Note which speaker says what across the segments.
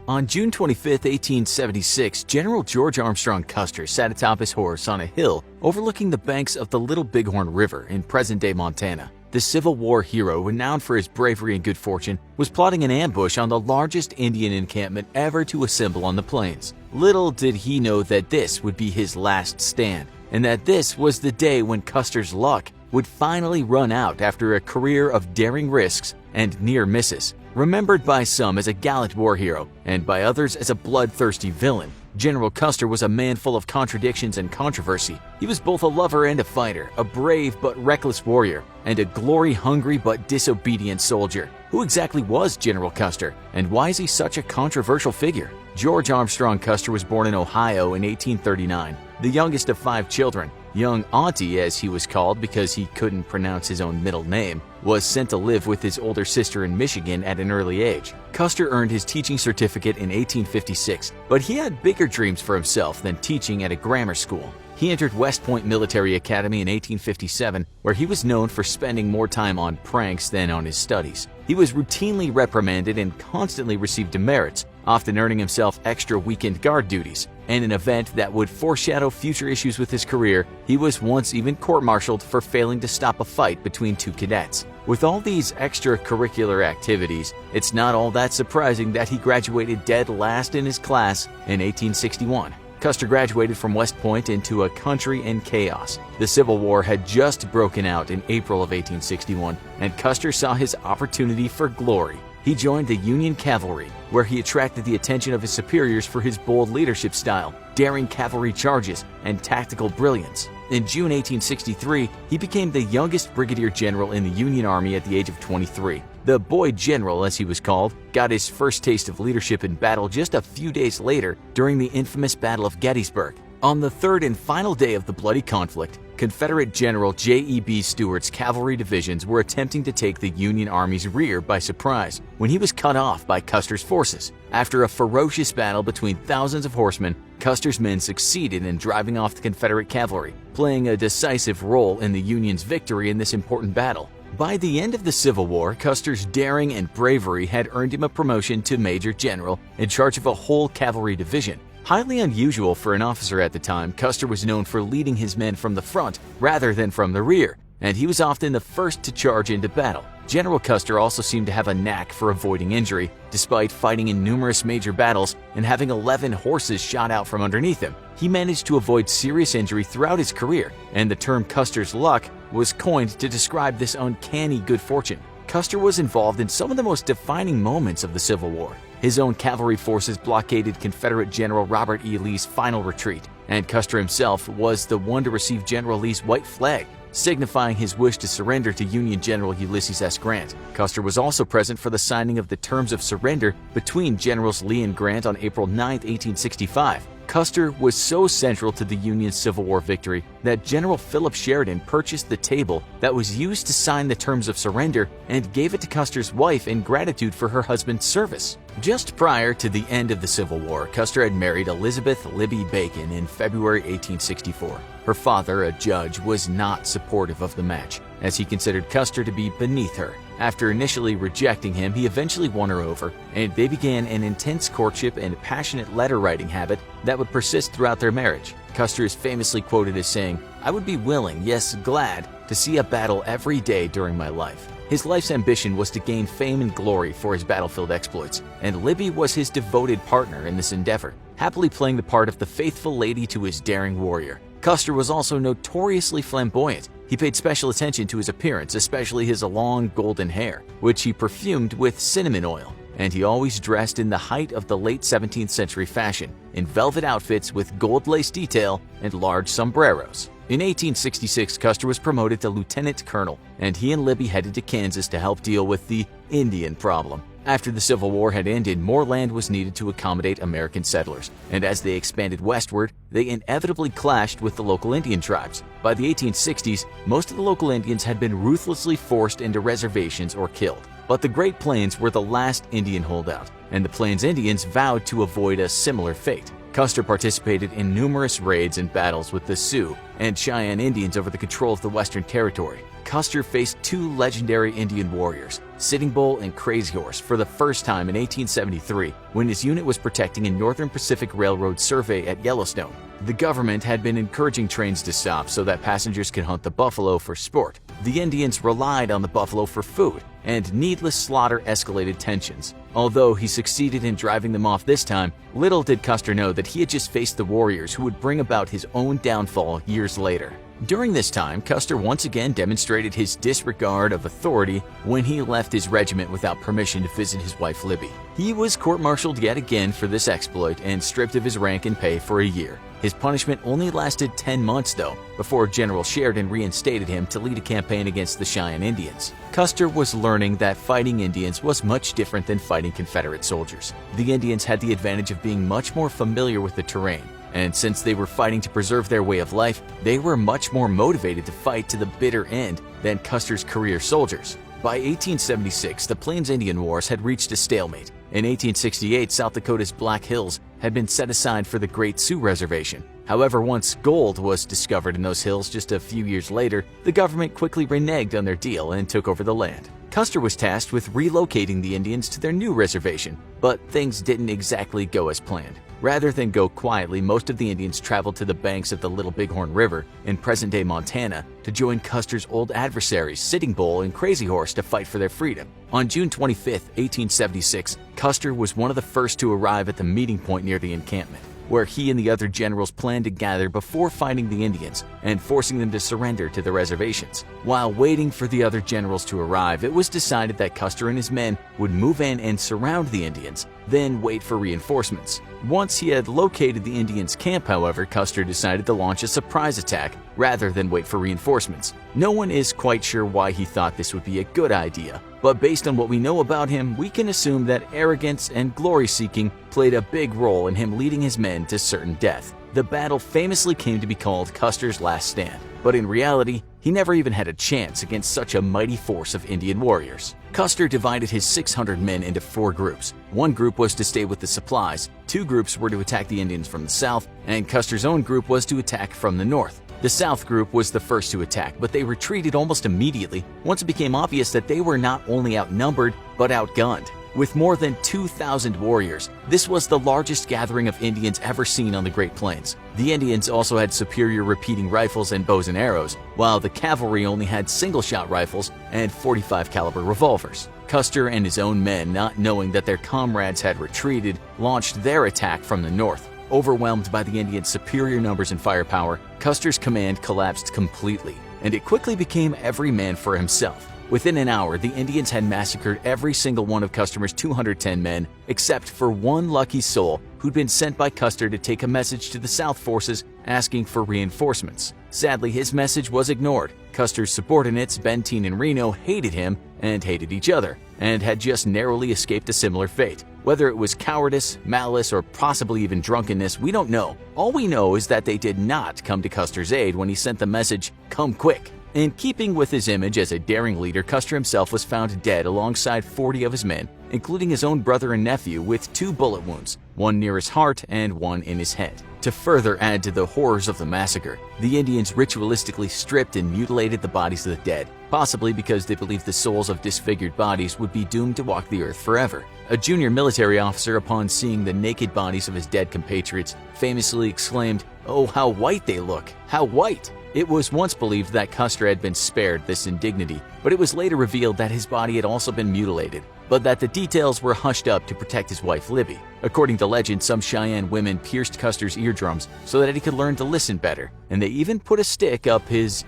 Speaker 1: On June 25, 1876, General George Armstrong Custer sat atop his horse on a hill overlooking the banks of the Little Bighorn River in present-day Montana. The Civil War hero, renowned for his bravery and good fortune, was plotting an ambush on the largest Indian encampment ever to assemble on the plains. Little did he know that this would be his last stand, and that this was the day when Custer's luck would finally run out after a career of daring risks and near misses. Remembered by some as a gallant war hero and by others as a bloodthirsty villain, General Custer was a man full of contradictions and controversy. He was both a lover and a fighter, a brave but reckless warrior, and a glory-hungry but disobedient soldier. Who exactly was General Custer, and why is he such a controversial figure? George Armstrong Custer was born in Ohio in 1839, the youngest of 5 children. Young Auntie, as he was called because he couldn't pronounce his own middle name, was sent to live with his older sister in Michigan at an early age. Custer earned his teaching certificate in 1856, but he had bigger dreams for himself than teaching at a grammar school. He entered West Point Military Academy in 1857, where he was known for spending more time on pranks than on his studies. He was routinely reprimanded and constantly received demerits, often earning himself extra weekend guard duties. In an event that would foreshadow future issues with his career, he was once even court-martialed for failing to stop a fight between 2 cadets. With all these extracurricular activities, it's not all that surprising that he graduated dead last in his class in 1861. Custer graduated from West Point into a country in chaos. The Civil War had just broken out in April of 1861, and Custer saw his opportunity for glory. He joined the Union Cavalry, where he attracted the attention of his superiors for his bold leadership style, daring cavalry charges, and tactical brilliance. In June 1863, he became the youngest brigadier general in the Union Army at the age of 23. The boy general, as he was called, got his first taste of leadership in battle just a few days later during the infamous Battle of Gettysburg. On the third and final day of the bloody conflict, Confederate General J.E.B. Stuart's cavalry divisions were attempting to take the Union Army's rear by surprise when he was cut off by Custer's forces. After a ferocious battle between thousands of horsemen, Custer's men succeeded in driving off the Confederate cavalry, playing a decisive role in the Union's victory in this important battle. By the end of the Civil War, Custer's daring and bravery had earned him a promotion to Major General in charge of a whole cavalry division. Highly unusual for an officer at the time, Custer was known for leading his men from the front rather than from the rear, and he was often the first to charge into battle. General Custer also seemed to have a knack for avoiding injury, despite fighting in numerous major battles and having 11 horses shot out from underneath him. He managed to avoid serious injury throughout his career, and the term Custer's luck was coined to describe this uncanny good fortune. Custer was involved in some of the most defining moments of the Civil War. His own cavalry forces blockaded Confederate General Robert E. Lee's final retreat, and Custer himself was the one to receive General Lee's white flag, signifying his wish to surrender to Union General Ulysses S. Grant. Custer was also present for the signing of the terms of surrender between Generals Lee and Grant on April 9, 1865. Custer was so central to the Union's Civil War victory that General Philip Sheridan purchased the table that was used to sign the terms of surrender and gave it to Custer's wife in gratitude for her husband's service. Just prior to the end of the Civil War, Custer had married Elizabeth Libby Bacon in February 1864. Her father, a judge, was not supportive of the match, as he considered Custer to be beneath her. After initially rejecting him, he eventually won her over, and they began an intense courtship and passionate letter-writing habit that would persist throughout their marriage. Custer is famously quoted as saying, "I would be willing, yes, glad, to see a battle every day during my life." His life's ambition was to gain fame and glory for his battlefield exploits, and Libby was his devoted partner in this endeavor, happily playing the part of the faithful lady to his daring warrior. Custer was also notoriously flamboyant. He paid special attention to his appearance, especially his long golden hair, which he perfumed with cinnamon oil, and he always dressed in the height of the late 17th century fashion, in velvet outfits with gold lace detail and large sombreros. In 1866, Custer was promoted to lieutenant colonel, and he and Libby headed to Kansas to help deal with the Indian problem. After the Civil War had ended, more land was needed to accommodate American settlers, and as they expanded westward, they inevitably clashed with the local Indian tribes. By the 1860s, most of the local Indians had been ruthlessly forced into reservations or killed. But the Great Plains were the last Indian holdout, and the Plains Indians vowed to avoid a similar fate. Custer participated in numerous raids and battles with the Sioux and Cheyenne Indians over the control of the Western Territory. Custer faced two legendary Indian warriors, Sitting Bull and Crazy Horse, for the first time in 1873 when his unit was protecting a Northern Pacific Railroad survey at Yellowstone. The government had been encouraging trains to stop so that passengers could hunt the buffalo for sport. The Indians relied on the buffalo for food, and needless slaughter escalated tensions. Although he succeeded in driving them off this time, little did Custer know that he had just faced the warriors who would bring about his own downfall years later. During this time, Custer once again demonstrated his disregard of authority when he left his regiment without permission to visit his wife Libby. He was court-martialed yet again for this exploit and stripped of his rank and pay for a year. His punishment only lasted 10 months, though, before General Sheridan reinstated him to lead a campaign against the Cheyenne Indians. Custer was learning that fighting Indians was much different than fighting Confederate soldiers. The Indians had the advantage of being much more familiar with the terrain, and since they were fighting to preserve their way of life, they were much more motivated to fight to the bitter end than Custer's career soldiers. By 1876, the Plains Indian Wars had reached a stalemate. In 1868, South Dakota's Black Hills had been set aside for the Great Sioux Reservation. However, once gold was discovered in those hills just a few years later, the government quickly reneged on their deal and took over the land. Custer was tasked with relocating the Indians to their new reservation, but things didn't exactly go as planned. Rather than go quietly, most of the Indians traveled to the banks of the Little Bighorn River in present-day Montana to join Custer's old adversaries, Sitting Bull and Crazy Horse, to fight for their freedom. On June 25, 1876, Custer was one of the first to arrive at the meeting point near the encampment, where he and the other generals planned to gather before fighting the Indians and forcing them to surrender to the reservations. While waiting for the other generals to arrive, it was decided that Custer and his men would move in and surround the Indians, then wait for reinforcements. Once he had located the Indians' camp, however, Custer decided to launch a surprise attack rather than wait for reinforcements. No one is quite sure why he thought this would be a good idea, but based on what we know about him, we can assume that arrogance and glory-seeking played a big role in him leading his men to certain death. The battle famously came to be called Custer's Last Stand, but in reality, he never even had a chance against such a mighty force of Indian warriors. Custer divided his 600 men into 4 groups. One group was to stay with the supplies, 2 groups were to attack the Indians from the south, and Custer's own group was to attack from the north. The South group was the first to attack, but they retreated almost immediately once it became obvious that they were not only outnumbered, but outgunned. With more than 2,000 warriors, this was the largest gathering of Indians ever seen on the Great Plains. The Indians also had superior repeating rifles and bows and arrows, while the cavalry only had single-shot rifles and .45 caliber revolvers. Custer and his own men, not knowing that their comrades had retreated, launched their attack from the north. Overwhelmed by the Indians' superior numbers and firepower, Custer's command collapsed completely, and it quickly became every man for himself. Within an hour, the Indians had massacred every single one of Custer's 210 men, except for one lucky soul who'd been sent by Custer to take a message to the South forces asking for reinforcements. Sadly, his message was ignored. Custer's subordinates, Benteen and Reno, hated him and hated each other, and had just narrowly escaped a similar fate. Whether it was cowardice, malice, or possibly even drunkenness, we don't know. All we know is that they did not come to Custer's aid when he sent the message, "Come quick." In keeping with his image as a daring leader, Custer himself was found dead alongside 40 of his men, including his own brother and nephew, with 2 bullet wounds, one near his heart and one in his head. To further add to the horrors of the massacre, the Indians ritualistically stripped and mutilated the bodies of the dead, possibly because they believed the souls of disfigured bodies would be doomed to walk the earth forever. A junior military officer, upon seeing the naked bodies of his dead compatriots, famously exclaimed, "Oh, how white they look! How white!" It was once believed that Custer had been spared this indignity, but it was later revealed that his body had also been mutilated, but that the details were hushed up to protect his wife Libby. According to legend, some Cheyenne women pierced Custer's eardrums so that he could learn to listen better, and they even put a stick up his,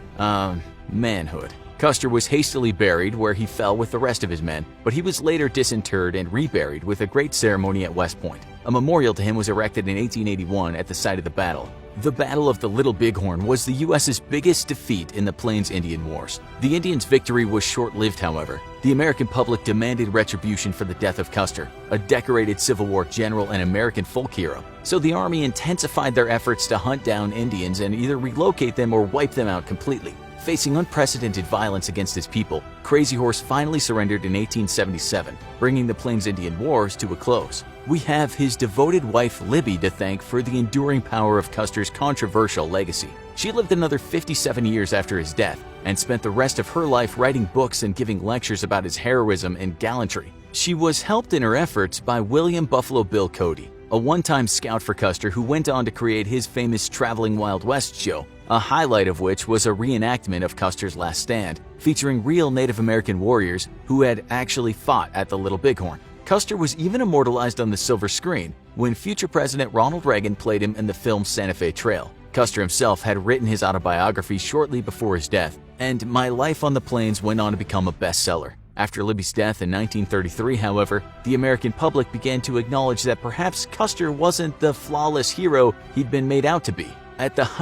Speaker 1: manhood. Custer was hastily buried where he fell with the rest of his men, but he was later disinterred and reburied with a great ceremony at West Point. A memorial to him was erected in 1881 at the site of the battle. The Battle of the Little Bighorn was the U.S.'s biggest defeat in the Plains Indian Wars. The Indians' victory was short-lived, however. The American public demanded retribution for the death of Custer, a decorated Civil War general and American folk hero. So the Army intensified their efforts to hunt down Indians and either relocate them or wipe them out completely. Facing unprecedented violence against his people, Crazy Horse finally surrendered in 1877, bringing the Plains Indian Wars to a close. We have his devoted wife Libby to thank for the enduring power of Custer's controversial legacy. She lived another 57 years after his death and spent the rest of her life writing books and giving lectures about his heroism and gallantry. She was helped in her efforts by William Buffalo Bill Cody, a one-time scout for Custer who went on to create his famous Traveling Wild West show, a highlight of which was a reenactment of Custer's last stand, featuring real Native American warriors who had actually fought at the Little Bighorn. Custer was even immortalized on the silver screen when future President Ronald Reagan played him in the film Santa Fe Trail. Custer himself had written his autobiography shortly before his death, and My Life on the Plains went on to become a bestseller. After Libby's death in 1933, however, the American public began to acknowledge that perhaps Custer wasn't the flawless hero he'd been made out to be. At the height